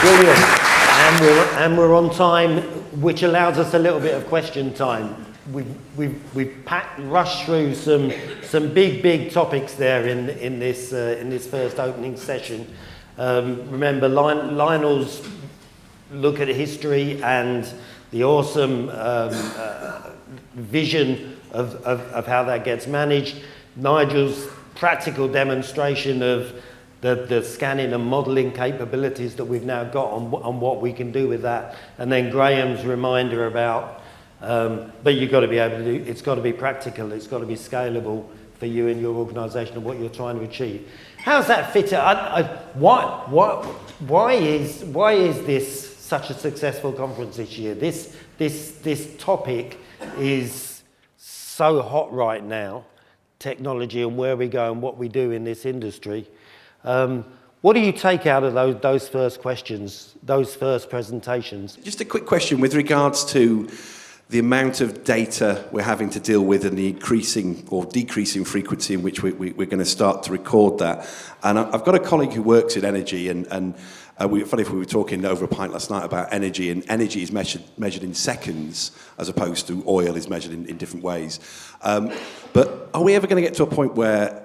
Brilliant. And we're on time, which allows us a little bit of question time. We've rushed through some big topics there in this first opening session. Remember Lionel's look at history and the awesome vision of how that gets managed. Nigel's practical demonstration of the scanning and modelling capabilities that we've now got on what we can do with that, and then Graham's reminder about but you've got to be able to do, it's got to be practical, it's got to be scalable for you and your organisation and what you're trying to achieve. How's that fit? Why is this such a successful conference this year? This topic is so hot right now, technology and where we go and what we do in this industry. What do you take out of those first questions, those first presentations? Just a quick question with regards to the amount of data we're having to deal with and the increasing or decreasing frequency in which we're going to start to record that. And I've got a colleague who works in energy, and funny if we were talking over a pint last night about energy, and energy is measured in seconds as opposed to oil is measured in different ways. But are we ever going to get to a point where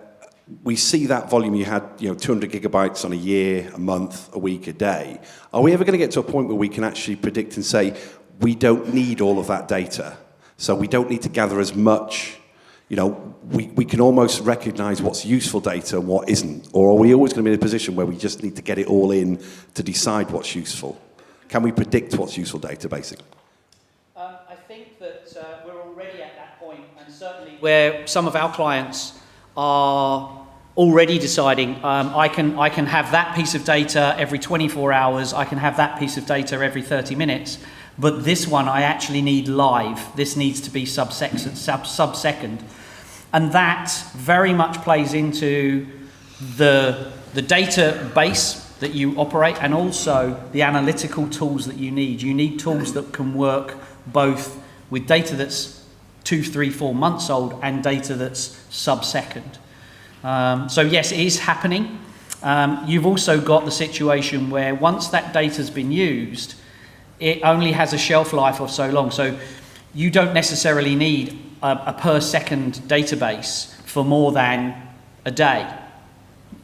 we see that volume you had, 200 gigabytes on a year, a month, a week, a day? Are we ever going to get to a point where we can actually predict and say, we don't need all of that data, so we don't need to gather as much? We can almost recognize what's useful data and what isn't. Or are we always going to be in a position where we just need to get it all in to decide what's useful? Can we predict what's useful data, basically? I think that we're already at that point, and certainly where some of our clients are already deciding, I can have that piece of data every 24 hours, I can have that piece of data every 30 minutes, but this one I actually need live. This needs to be sub-second. And that very much plays into the database that you operate and also the analytical tools that you need. You need tools that can work both with data that's 2, 3, 4 months old and data that's sub-second. So yes, it is happening. You've also got the situation where once that data's been used, it only has a shelf life of so long. So you don't necessarily need a per second database for more than a day.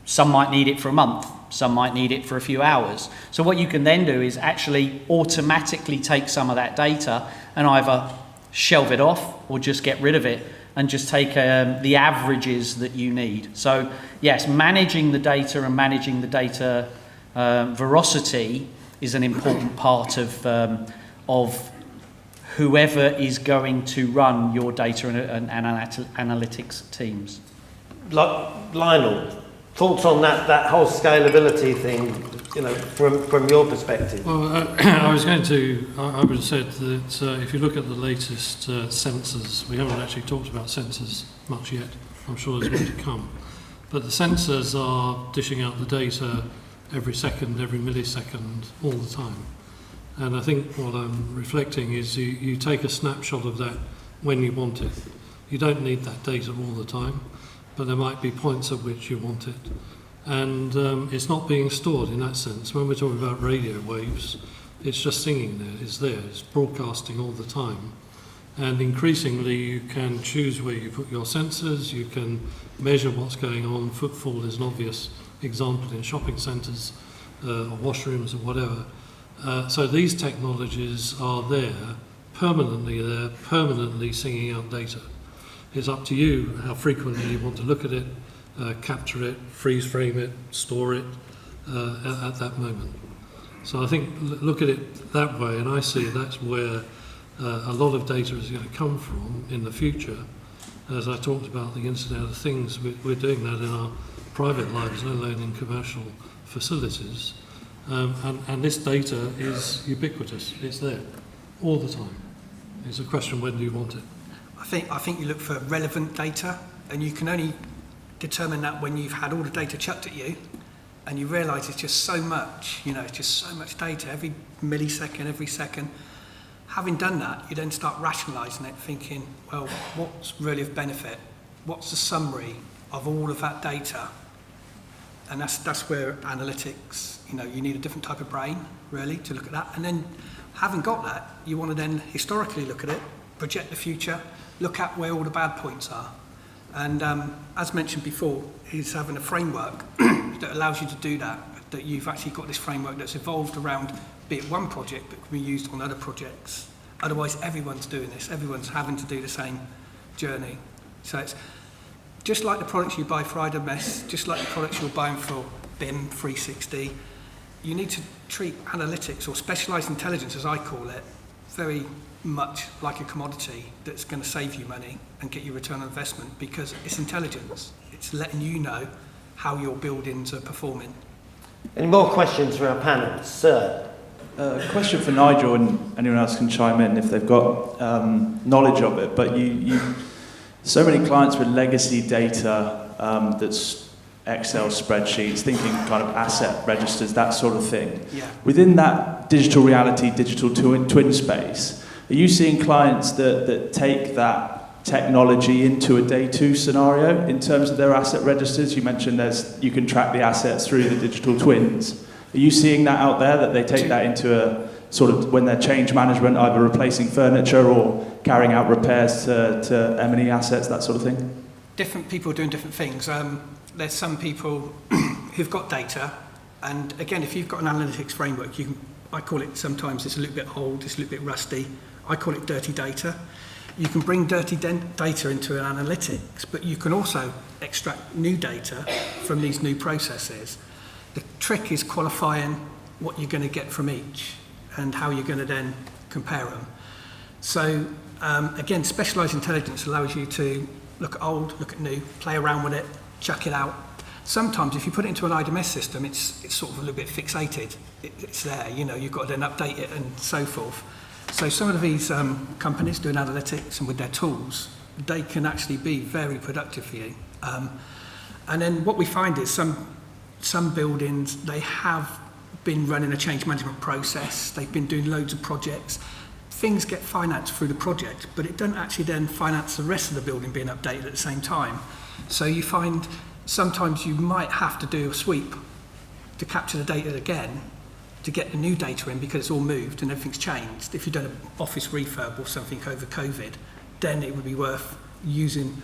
Some might need it for a month. Some might need it for a few hours. So what you can then do is actually automatically take some of that data and either shelve it off or just get rid of it and just take the averages that you need. So yes, managing the data and managing the data veracity is an important part of whoever is going to run your data and analytics teams. Lionel, thoughts on that whole scalability thing, from your perspective? Well, I would have said that if you look at the latest sensors, we haven't actually talked about sensors much yet. I'm sure there's more to come. But the sensors are dishing out the data every second, every millisecond, all the time. And I think what I'm reflecting is you take a snapshot of that when you want it. You don't need that data all the time, but there might be points at which you want it. And it's not being stored in that sense. When we're talking about radio waves, it's just singing there, it's broadcasting all the time. And increasingly you can choose where you put your sensors, you can measure what's going on. Footfall is an obvious example in shopping centres or washrooms or whatever. So these technologies are there, permanently singing out data. It's up to you how frequently you want to look at it, capture it, freeze frame it, store it at that moment. So I think look at it that way, and I see that's where a lot of data is going to come from in the future. As I talked about the Internet of Things, we're doing that in our private lives, let alone in commercial facilities. And this data is ubiquitous. It's there all the time. It's a question, when do you want it? I think you look for relevant data, and you can only determine that when you've had all the data chucked at you and you realise it's just so much, it's just so much data, every millisecond, every second. Having done that, you then start rationalising it, thinking, well, what's really of benefit? What's the summary of all of that data? And that's where analytics, you need a different type of brain, really, to look at that. And then, having got that, you want to then historically look at it, project the future, look at where all the bad points are. And as mentioned before, is having a framework that allows you to do that you've actually got this framework that's evolved around, be it one project, but can be used on other projects. Otherwise, everyone's doing this. Everyone's having to do the same journey. So it's just like the products you buy for IWS, just like the products you're buying for BIM 360, you need to treat analytics or specialised intelligence, as I call it, very much like a commodity that's going to save you money and get you return on investment, because it's intelligence. It's letting you know how your buildings are performing. Any more questions for our panel? Sir? Question for Nigel, and anyone else can chime in if they've got knowledge of it. But you so many clients with legacy data that's Excel spreadsheets, thinking kind of asset registers, that sort of thing. Yeah. Within that digital reality, digital twin space, are you seeing clients that take that technology into a day two scenario in terms of their asset registers? You mentioned you can track the assets through the digital twins. Are you seeing that out there, that they take that into a sort of, when they're change management, either replacing furniture or carrying out repairs to M&E assets, that sort of thing? Different people are doing different things. There's some people who've got data, and again, if you've got an analytics framework, I call it, sometimes it's a little bit old, it's a little bit rusty, I call it dirty data. You can bring dirty data into an analytics, but you can also extract new data from these new processes. The trick is qualifying what you're going to get from each and how you're going to then compare them. So again, specialised intelligence allows you to look at old, look at new, play around with it, chuck it out. Sometimes if you put it into an IDMS system, it's sort of a little bit fixated. It's there, you've got to then update it and so forth. So some of these companies doing analytics and with their tools, they can actually be very productive for you. And then what we find is some buildings, they have been running a change management process, they've been doing loads of projects. Things get financed through the project, but it doesn't actually then finance the rest of the building being updated at the same time. So you find sometimes you might have to do a sweep to capture the data again, to get the new data in, because it's all moved and everything's changed. If you've done an office refurb or something over COVID, then it would be worth using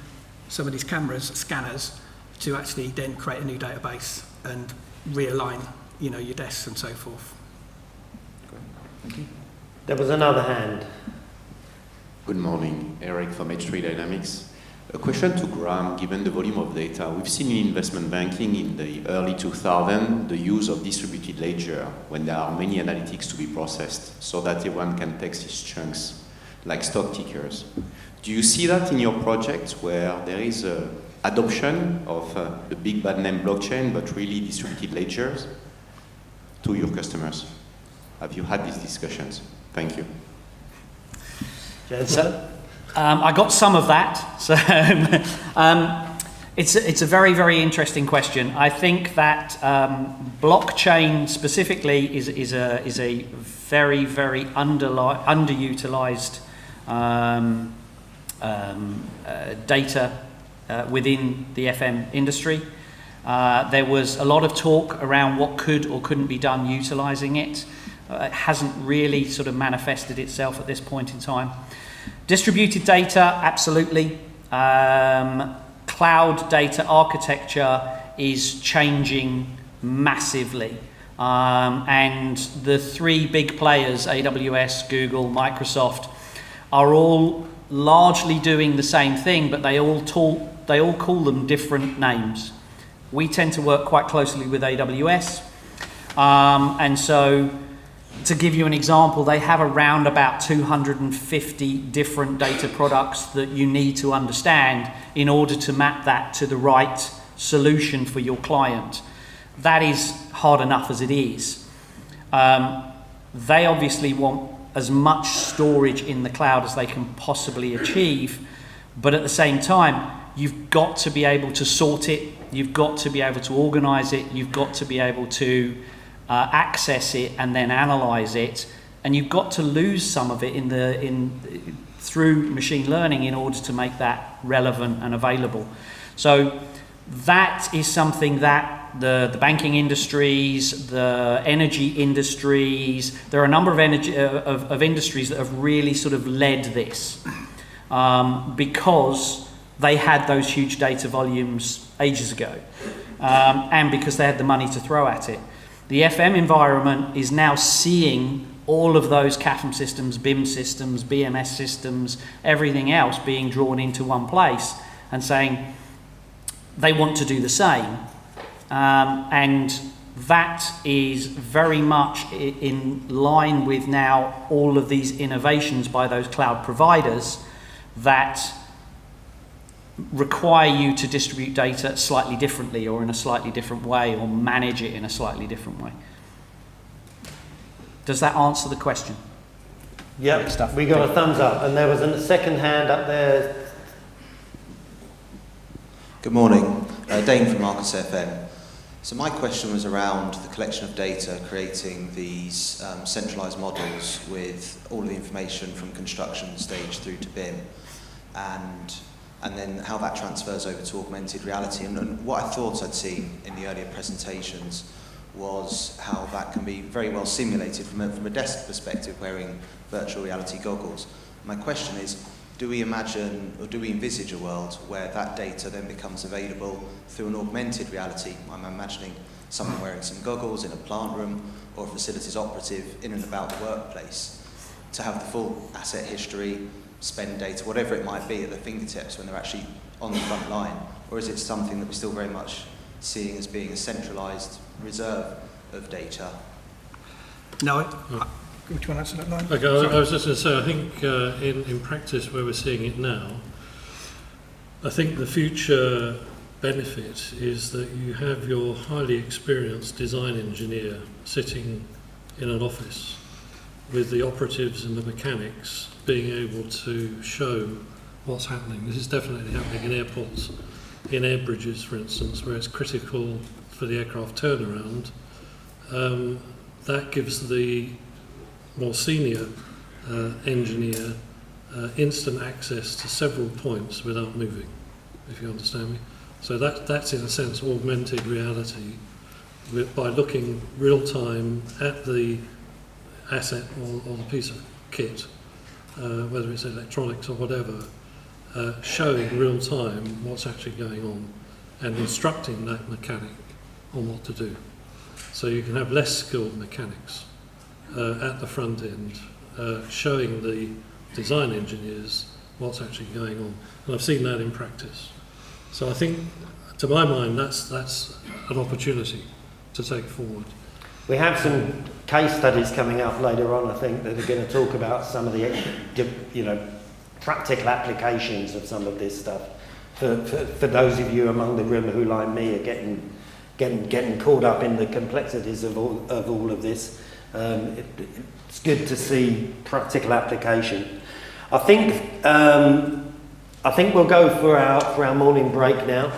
some of these scanners, to actually then create a new database and realign, your desks and so forth. Thank you. There was another hand. Good morning, Eric from H3 Dynamics. A question to Graham, given the volume of data. We've seen in investment banking in the early 2000s the use of distributed ledger when there are many analytics to be processed so that everyone can text these chunks like stock tickers. Do you see that in your projects where there is a adoption of the big bad name blockchain but really distributed ledgers to your customers? Have you had these discussions? Thank you. Jensen? I got some of that. So it's a very, very interesting question. I think that blockchain specifically is a very, very underutilized data within the FM industry. There was a lot of talk around what could or couldn't be done utilizing it. It hasn't really sort of manifested itself at this point in time. Distributed data, absolutely. Cloud data architecture is changing massively. And the three big players, AWS, Google, Microsoft, are all largely doing the same thing, but they all call them different names. We tend to work quite closely with AWS. And so, to give you an example, they have around about 250 different data products that you need to understand in order to map that to the right solution for your client. That is hard enough as it is. They obviously want as much storage in the cloud as they can possibly achieve, but at the same time, you've got to be able to sort it, you've got to be able to organize it, you've got to be able to access it and then analyze it, and you've got to lose some of it through machine learning in order to make that relevant and available. So that is something that the banking industries, the energy industries. There are a number of industries that have really sort of led this because they had those huge data volumes ages ago, and because they had the money to throw at it. The FM environment is now seeing all of those CAFM systems, BIM systems, BMS systems, everything else being drawn into one place and saying they want to do the same. And that is very much in line with now all of these innovations by those cloud providers that require you to distribute data slightly differently or in a slightly different way or manage it in a slightly different way. Does that answer the question? Yep, we got a thumbs up, and there was a second hand up there. Good morning, Dane from Marcus FM. So my question was around the collection of data, creating these centralised models with all of the information from construction stage through to BIM, and then how that transfers over to augmented reality. And what I thought I'd seen in the earlier presentations was how that can be very well simulated from a desk perspective, wearing virtual reality goggles. My question is, do we imagine or do we envisage a world where that data then becomes available through an augmented reality? I'm imagining someone wearing some goggles in a plant room or a facilities operative in and about the workplace to have the full asset history, spend data, whatever it might be, at their fingertips when they're actually on the front line? Or is it something that we're still very much seeing as being a centralised reserve of data? No, which one answer that line? Okay, I was just going to say, I think in practice where we're seeing it now, I think the future benefit is that you have your highly experienced design engineer sitting in an office with the operatives and the mechanics being able to show what's happening. This is definitely happening in airports, in air bridges, for instance, where it's critical for the aircraft turnaround. That gives the more senior engineer instant access to several points without moving, if you understand me. So that's in a sense augmented reality by looking real time at the asset or the piece of kit, whether it's electronics or whatever, showing real time what's actually going on and instructing that mechanic on what to do. So you can have less skilled mechanics at the front end, showing the design engineers what's actually going on. And I've seen that in practice. So I think, to my mind, that's an opportunity to take forward. We have some case studies coming up later on, I think, that are going to talk about some of the, practical applications of some of this stuff. For those of you among the room who, like me, are getting caught up in the complexities of all of this, it's good to see practical application. I think we'll go for our morning break now.